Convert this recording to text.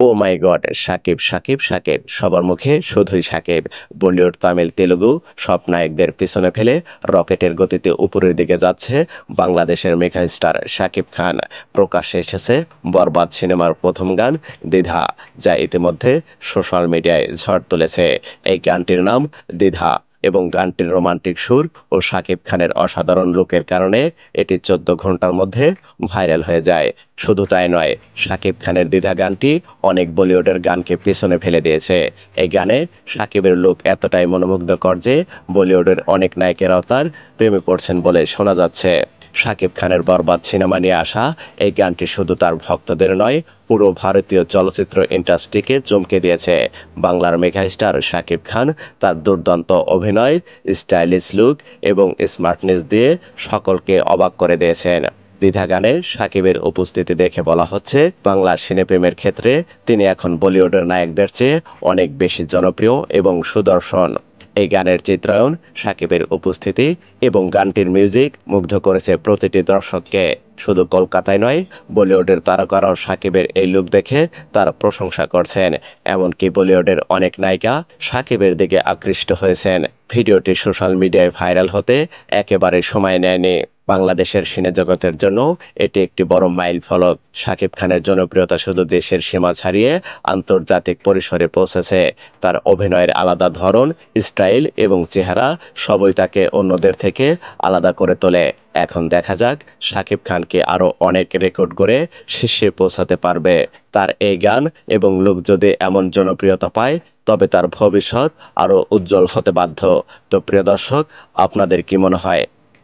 ও মাই god, Shakib Shakib Shakib, সবার মুখে শুধুই সাকিব। বলিউড, তামিল, তেলুগু সব নায়কদের পিছনে ফেলে রকেটের গতিতে উপরের দিকে যাচ্ছে বাংলাদেশের মেগা স্টার সাকিব খান। প্রকাশ্যে এসেছে বরবাদ সিনেমার প্রথম গান দ্বিধা, যা ইতিমধ্যে সোশ্যাল মিডিয়ায় ঝড় তুলেছে। এই গানটির নাম দ্বিধা এবং গানটির রোমান্টিক সুর ও শাকিব খানের অসাধারণ লুকের কারণে এটি 14 ঘন্টার মধ্যে ভাইরাল হয়ে যায়। শুধু তাই নয়, শাকিব খানের দ্বিধা গানটি অনেক বলিউডের গানকে পেছনে ফেলে দিয়েছে। এই গানে শাকিবের লুক এতটাই মনোমুগ্ধকর যে বলিউডের অনেক নায়িকেরাও তার প্রেমে পড়ছেন বলে শোনা যাচ্ছে। শাকিব খানের বরবাদ সিনেমা নিয়ে আসা এই গানটি শুধু তার ভক্তদের নয়, পুরো ভারতীয় চলচ্চিত্র ইন্ডাস্ট্রিকে চমকে দিয়েছে। বাংলার মেগা স্টার শাকিব খান তার দুর্দান্ত অভিনয়, স্টাইলিশ লুক এবং স্মার্টনেস দিয়ে সকলকে অবাক করে দিয়েছেন। দ্বিধা গানে শাকিবের উপস্থিতি দেখে বলা হচ্ছে, বাংলার সিনেপ্রেমের ক্ষেত্রে তিনি এখন বলিউডের নায়কদের চেয়ে অনেক বেশি জনপ্রিয় এবং সুদর্শন। এই গানের চিত্রায়ন, শাকিবের উপস্থিতি এবং গানটির মিউজিক মুগ্ধ করেছে প্রতিটি দর্শককে। শুধু কলকাতায় নয়, বলিউডের তারকারাও শাকিবের এই লুক দেখে তার প্রশংসা করছেন। এমনকি বলিউডের অনেক নায়িকা শাকিবের দিকে আকৃষ্ট হয়েছেন। ভিডিওটি সোশ্যাল মিডিয়ায় ভাইরাল হতে একেবারে সময় নেয়নি। বাংলাদেশের সিনেজগতের জন্য এটি একটি বড় মাইল ফলক। শাকিব খানের জনপ্রিয়তা শুধু দেশের সীমা ছাড়িয়ে আন্তর্জাতিক পরিসরে পৌঁছেছে। তার অভিনয়ের আলাদা ধরন, স্টাইল এবং চেহারা সবই তাকে অন্যদের থেকে আলাদা করে তোলে। এখন দেখা যাক শাকিব খানকে আরো অনেক রেকর্ড গড়ে শীর্ষে পৌঁছাতে পারবে। তার এই গান এবং লুক যদি এমন জনপ্রিয়তা পায়, তবে তার ভবিষ্যৎ আরো উজ্জ্বল হতে বাধ্য। তো প্রিয় দর্শক, আপনাদের কি মনে হয়